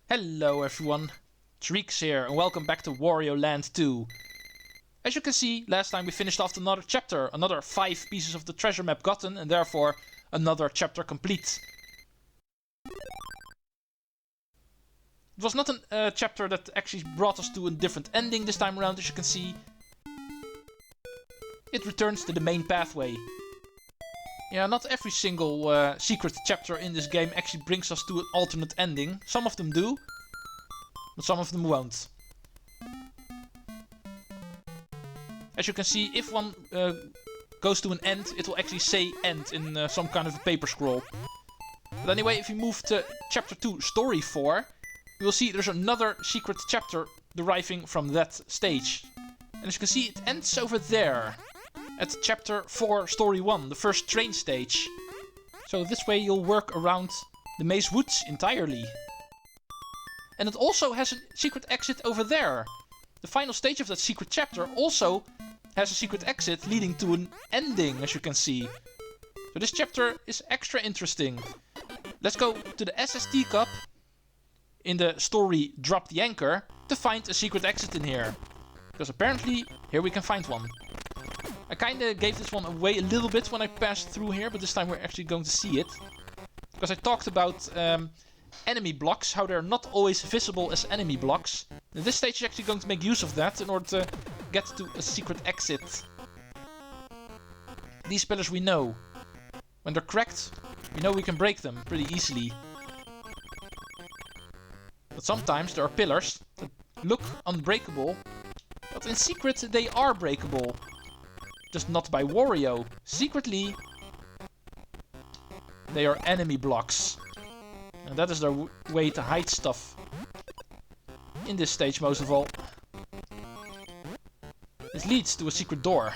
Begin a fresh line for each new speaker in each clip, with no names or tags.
Hello everyone, Treecks here and welcome back to Wario Land 2. As you can see, last time we finished off another chapter, another 5 pieces of the treasure map gotten and therefore another chapter complete. It was not a chapter that actually brought us to a different ending this time around, as you can see. It returns to the main pathway. Yeah, not every single secret chapter in this game actually brings us to an alternate ending. Some of them do, but some of them won't. As you can see, if one goes to an end, it will actually say end in some kind of a paper scroll. But anyway, if you move to Chapter 2, Story 4, you will see there's another secret chapter deriving from that stage. And as you can see, it ends over there. At Chapter 4, Story 1, the first train stage. So this way you'll work around the Maze Woods entirely. And it also has a secret exit over there. The final stage of that secret chapter also has a secret exit leading to an ending, as you can see. So this chapter is extra interesting. Let's go to the SST cup in the story Drop the Anchor to find a secret exit in here. Because apparently here we can find one. I kinda gave this one away a little bit when I passed through here, but this time we're actually going to see it. Because I talked about enemy blocks, how they're not always visible as enemy blocks. And this stage is actually going to make use of that in order to get to a secret exit. These pillars we know. When they're cracked, we know we can break them pretty easily. But sometimes there are pillars that look unbreakable, but in secret they are breakable. Just not by Wario. Secretly, they are enemy blocks. And that is their way to hide stuff. In this stage, most of all. This leads to a secret door.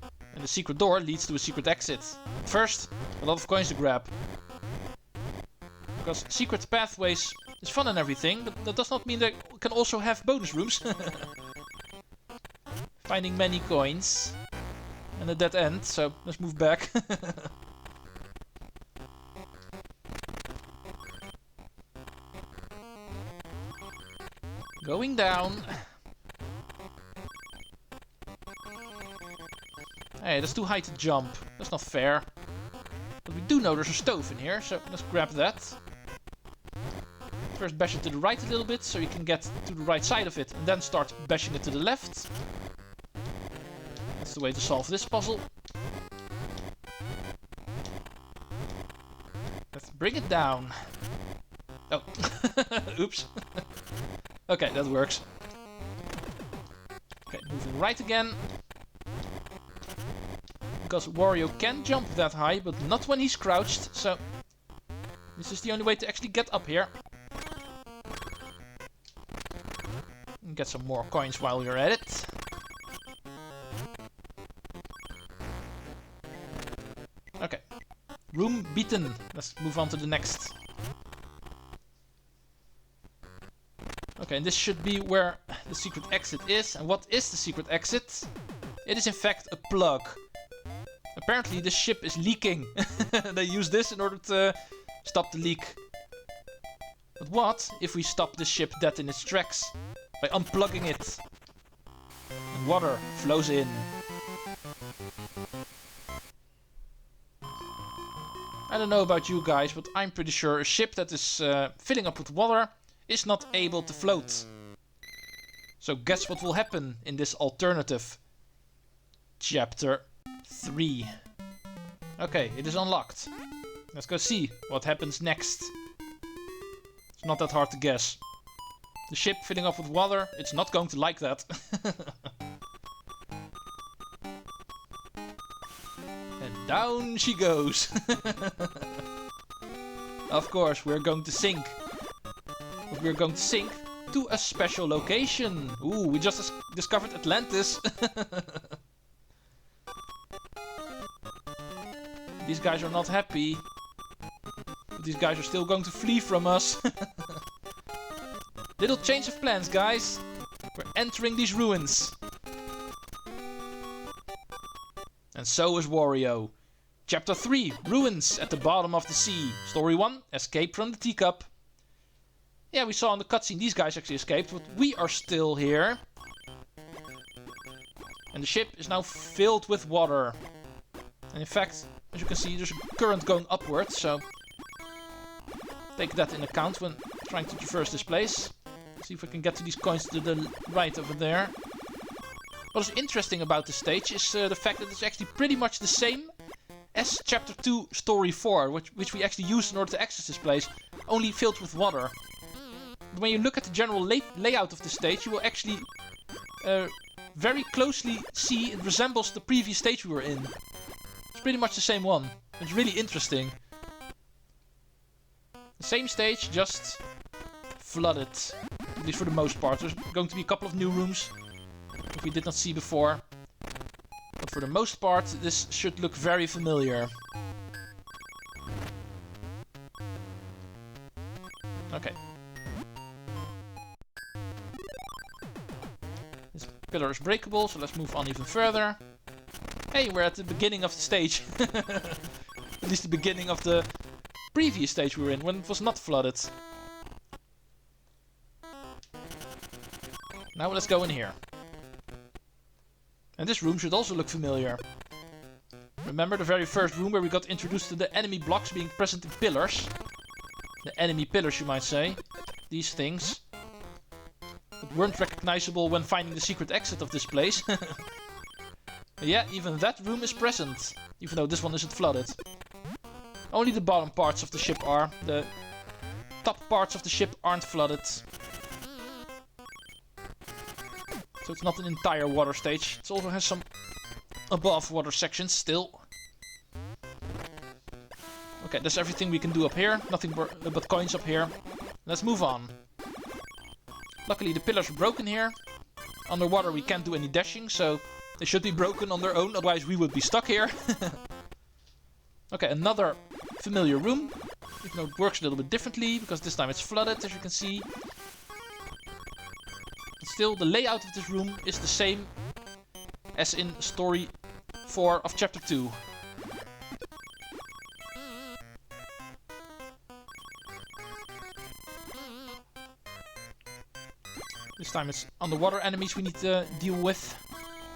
And the secret door leads to a secret exit. First, a lot of coins to grab. Because secret pathways is fun and everything, but that does not mean they can also have bonus rooms. Finding many coins and a dead end, so let's move back. Going down. Hey, that's too high to jump. That's not fair. But we do know there's a stove in here, so let's grab that. First bash it to the right a little bit, so you can get to the right side of it, and then start bashing it to the left. That's the way to solve this puzzle. Let's bring it down. Oh, oops. Okay, that works. Okay, moving right again. Because Wario can jump that high, but not when he's crouched, so this is the only way to actually get up here. And get some more coins while you're at it. Okay, room beaten. Let's move on to the next. Okay, and this should be where the secret exit is. And what is the secret exit? It is in fact a plug. Apparently the ship is leaking. They use this in order to stop the leak. But what if we stop the ship dead in its tracks by unplugging it? And water flows in. I don't know about you guys, but I'm pretty sure a ship that is filling up with water is not able to float. So guess what will happen in this alternative? Chapter 3. Okay, it is unlocked. Let's go see what happens next. It's not that hard to guess. The ship filling up with water, it's not going to like that. And down she goes. Of course, we're going to sink. But we're going to sink to a special location. Ooh, we just discovered Atlantis. These guys are not happy. But these guys are still going to flee from us. Little change of plans, guys. We're entering these ruins. And so is Wario. Chapter 3, Ruins at the Bottom of the Sea. Story 1, Escape from the Teacup. Yeah, we saw in the cutscene these guys actually escaped, but we are still here. And the ship is now filled with water. And in fact, as you can see, there's a current going upwards, so take that in account when trying to traverse this place. See if we can get to these coins to the right over there. What is interesting about this stage is the fact that it's actually pretty much the same as Chapter 2 Story 4, which we actually used in order to access this place, only filled with water. But when you look at the general layout of the stage, you will actually very closely see it resembles the previous stage we were in. It's pretty much the same one. It's really interesting. The same stage, just flooded. At least for the most part. There's going to be a couple of new rooms that we did not see before. But for the most part, this should look very familiar. Okay. This pillar is breakable, so let's move on even further. Hey, we're at the beginning of the stage. At least the beginning of the previous stage we were in, when it was not flooded. Now let's go in here. And this room should also look familiar. Remember the very first room where we got introduced to the enemy blocks being present in pillars? The enemy pillars, you might say. These things. That weren't recognizable when finding the secret exit of this place. Yeah, even that room is present. Even though this one isn't flooded. Only the bottom parts of the ship are. The top parts of the ship aren't flooded. So it's not an entire water stage. It also has some above water sections still. Okay, that's everything we can do up here. Nothing but coins up here. Let's move on. Luckily the pillars are broken here. Underwater we can't do any dashing, so they should be broken on their own, otherwise we would be stuck here. Okay, another familiar room. Even though it works a little bit differently, because this time it's flooded, as you can see. Still, the layout of this room is the same as in Story 4 of Chapter 2. This time it's underwater enemies we need to deal with.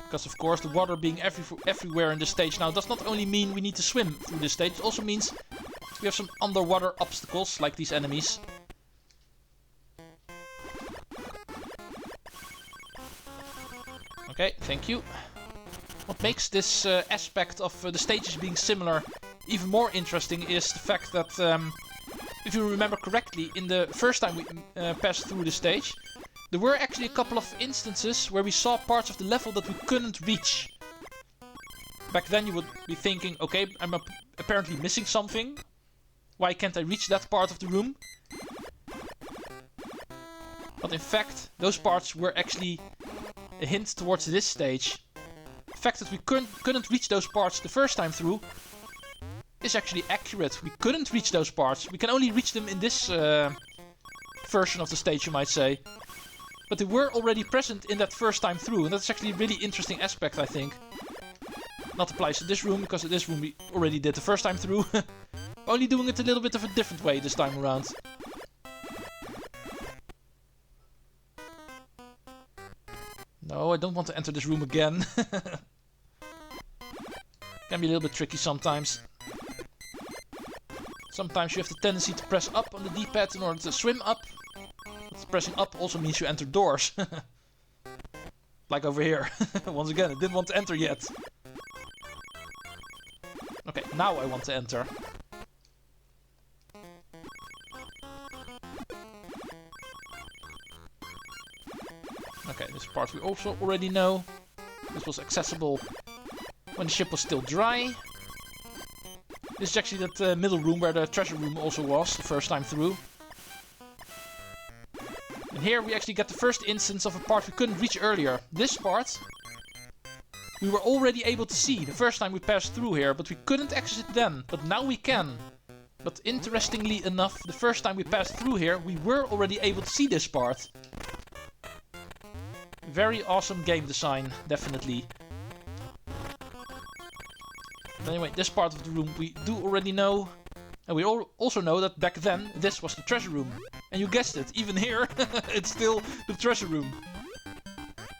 Because of course the water being everywhere in this stage now does not only mean we need to swim through this stage, it also means we have some underwater obstacles like these enemies. Okay, thank you. What makes this aspect of the stages being similar even more interesting is the fact that, if you remember correctly, in the first time we passed through the stage, there were actually a couple of instances where we saw parts of the level that we couldn't reach. Back then you would be thinking, okay, I'm apparently missing something. Why can't I reach that part of the room? But in fact, those parts were actually a hint towards this stage. The fact that we couldn't reach those parts the first time through is actually accurate. We couldn't reach those parts. We can only reach them in this version of the stage, you might say. But they were already present in that first time through, and that's actually a really interesting aspect, I think. Not applies to this room, because this room we already did the first time through. Only doing it a little bit of a different way this time around. No, I don't want to enter this room again. Can be a little bit tricky sometimes. Sometimes you have the tendency to press up on the D-pad in order to swim up. But pressing up also means you enter doors. Like over here. Once again, I didn't want to enter yet. Okay, now I want to enter. Okay, this part we also already know. This was accessible when the ship was still dry. This is actually that middle room where the treasure room also was the first time through. And here we actually get the first instance of a part we couldn't reach earlier. This part we were already able to see the first time we passed through here, but we couldn't access it then. But now we can. But interestingly enough, the first time we passed through here, we were already able to see this part. Very awesome game design, definitely. Anyway, this part of the room we do already know. And we also know that back then this was the treasure room. And you guessed it, even here it's still the treasure room.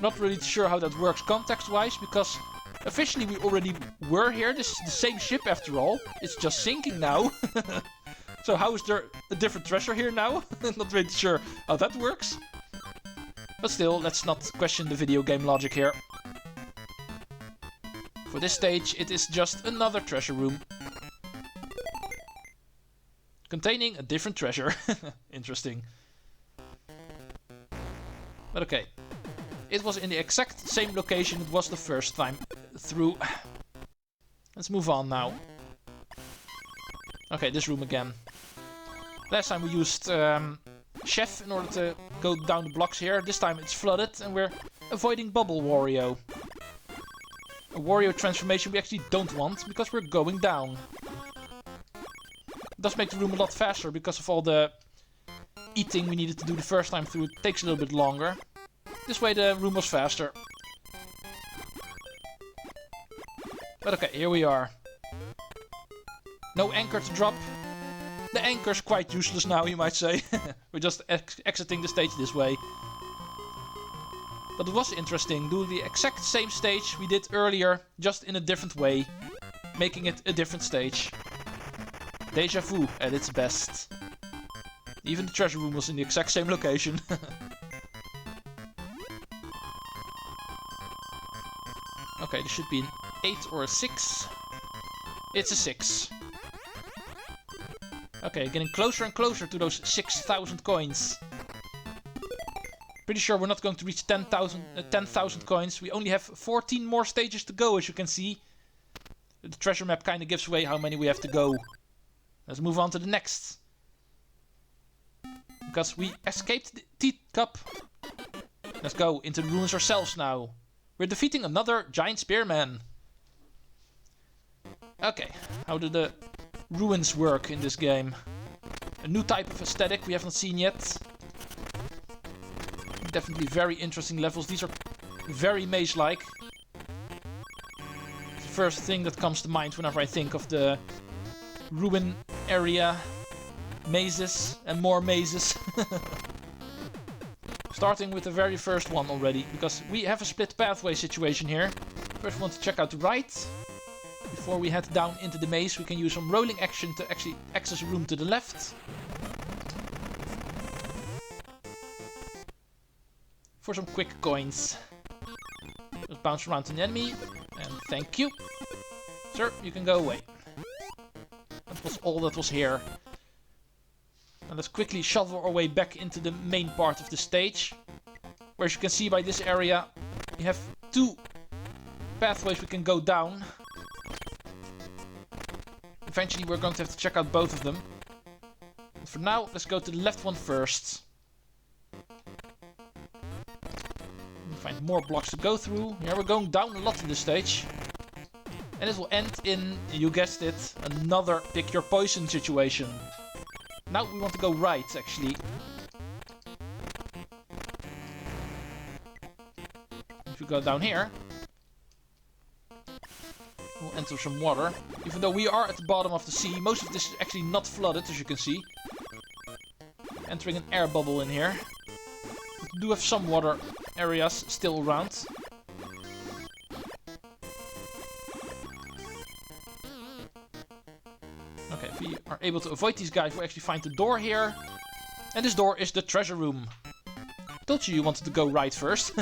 Not really sure how that works context-wise, because officially we already were here. This is the same ship after all. It's just sinking now. So how is there a different treasure here now? Not really sure how that works. But still, let's not question the video game logic here. For this stage, it is just another treasure room. Containing a different treasure. Interesting. But okay. It was in the exact same location it was the first time through. Let's move on now. Okay, this room again. Last time we used Chef in order to go down the blocks here. This time it's flooded and we're avoiding Bubble Wario. A Wario transformation we actually don't want because we're going down. It does make the room a lot faster because of all the eating we needed to do the first time through. It takes a little bit longer. This way the room was faster. But okay, here we are. No anchor to drop. The anchor's quite useless now, you might say. We're just exiting the stage this way. But it was interesting, doing the exact same stage we did earlier, just in a different way. Making it a different stage. Deja vu at its best. Even the treasure room was in the exact same location. Okay, this should be an 8 or a 6. It's a 6. Okay, getting closer and closer to those 6,000 coins. Pretty sure we're not going to reach 10,000 coins. We only have 14 more stages to go, as you can see. The treasure map kind of gives away how many we have to go. Let's move on to the next. Because we escaped the teacup. Let's go into the ruins ourselves now. We're defeating another giant spearman. Okay, how do the ruins work in this game? A new type of aesthetic we haven't seen yet. Definitely very interesting levels. These are very maze-like. It's the first thing that comes to mind whenever I think of the ruin area. Mazes and more mazes. Starting with the very first one already, because we have a split pathway situation here. First we want to check out the right. Before we head down into the maze, we can use some rolling action to actually access a room to the left. For some quick coins. Just bounce around an enemy, and thank you. Sir, you can go away. That was all that was here. And let's quickly shovel our way back into the main part of the stage. Where, as you can see by this area, we have 2 pathways we can go down. Eventually we're going to have to check out both of them. But for now, let's go to the left one first. We find more blocks to go through. Here we're going down a lot in this stage. And it will end in, you guessed it, another pick your poison situation. Now we want to go right, actually. If we go down here, we'll enter some water. Even though we are at the bottom of the sea, most of this is actually not flooded, as you can see. Entering an air bubble in here. We do have some water areas still around. Okay, if we are able to avoid these guys, we'll actually find the door here. And this door is the treasure room. Told you wanted to go right first.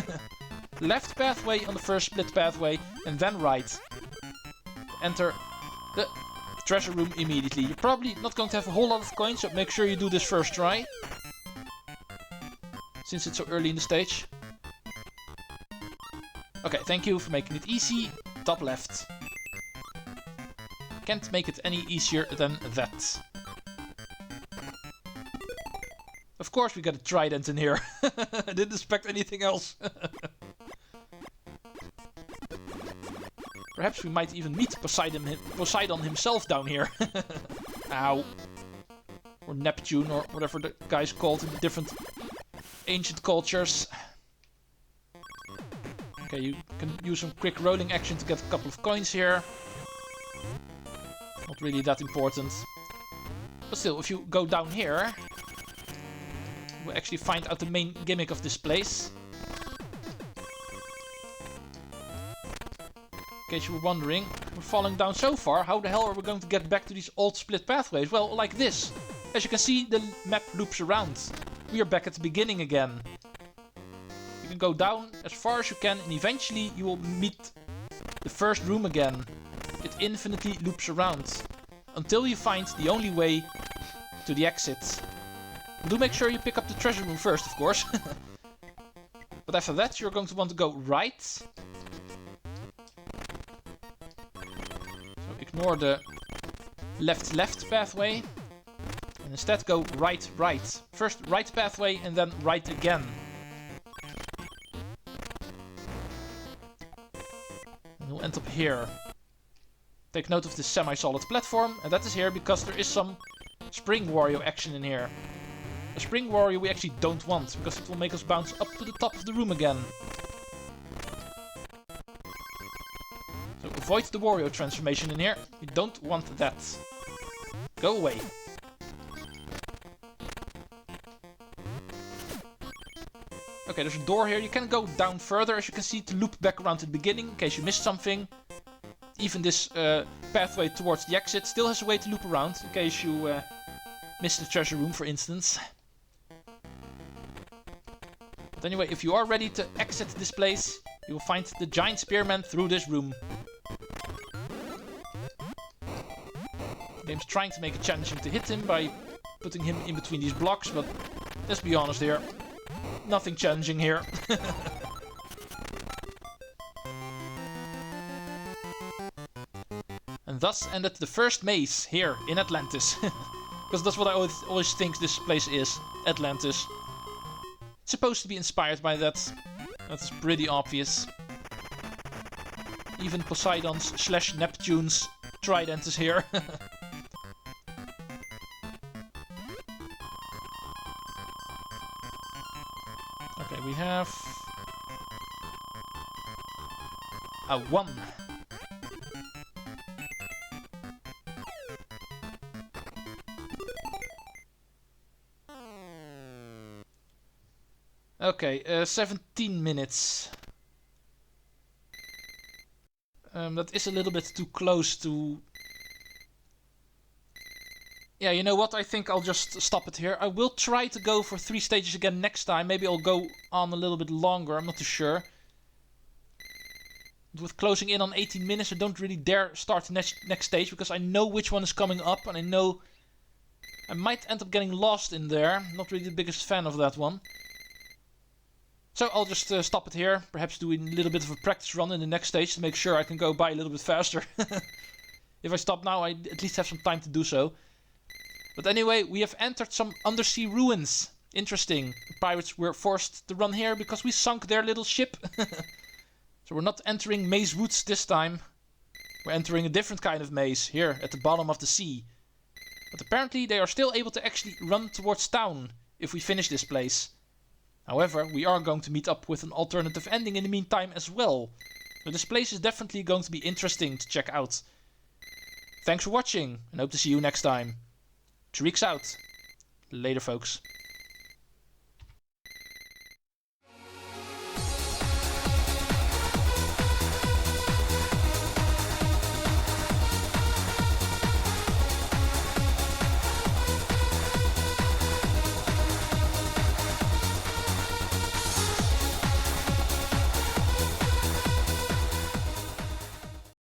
Left pathway on the first split pathway, and then right. Enter the treasure room immediately. You're probably not going to have a whole lot of coins, so make sure you do this first try. Since it's so early in the stage. Okay, thank you for making it easy. Top left. Can't make it any easier than that. Of course we got a trident in here. I didn't expect anything else. Perhaps we might even meet Poseidon himself down here. Ow. Or Neptune, or whatever the guy's called in different ancient cultures. Okay, you can use some quick rolling action to get a couple of coins here. Not really that important. But still, if you go down here, we'll actually find out the main gimmick of this place. In case you were wondering, we're falling down so far, how the hell are we going to get back to these old split pathways? Well, like this. As you can see, the map loops around. We are back at the beginning again. You can go down as far as you can and eventually you will meet the first room again. It infinitely loops around. Until you find the only way to the exit. Do make sure you pick up the treasure room first, of course. But after that you're going to want to go right. So ignore the left pathway. And instead go right. First right pathway and then right again. And you'll end up here. Take note of this semi-solid platform, and that is here because there is some Spring Wario action in here. A Spring Wario we actually don't want, because it will make us bounce up to the top of the room again. So avoid the Wario transformation in here, you don't want that. Go away. Okay, there's a door here, you can go down further as you can see to loop back around to the beginning in case you missed something. Even this pathway towards the exit still has a way to loop around, in case you missed the treasure room, for instance. But anyway, if you are ready to exit this place, you will find the giant spearman through this room. The game's trying to make it challenging to hit him by putting him in between these blocks, but let's be honest here. Nothing challenging here. And thus ended the first maze here in Atlantis. Because that's what I always think this place is. Atlantis. It's supposed to be inspired by that. That's pretty obvious. Even Poseidon's / Neptune's trident is here. Okay, we have... a 1. Okay, 17 minutes. That is a little bit too close to... Yeah, you know what? I think I'll just stop it here. I will try to go for 3 stages again next time. Maybe I'll go on a little bit longer. I'm not too sure. But with closing in on 18 minutes, I don't really dare start the next stage. Because I know which one is coming up. And I know I might end up getting lost in there. Not really the biggest fan of that one. So I'll just stop it here. Perhaps do a little bit of a practice run in the next stage to make sure I can go by a little bit faster. If I stop now, I at least have some time to do so. But anyway, we have entered some undersea ruins. Interesting. The pirates were forced to run here because we sunk their little ship. So we're not entering Maze Woods this time. We're entering a different kind of maze here at the bottom of the sea. But apparently they are still able to actually run towards town if we finish this place. However, we are going to meet up with an alternative ending in the meantime as well. So this place is definitely going to be interesting to check out. Thanks for watching and hope to see you next time. Treecks out. Later, folks.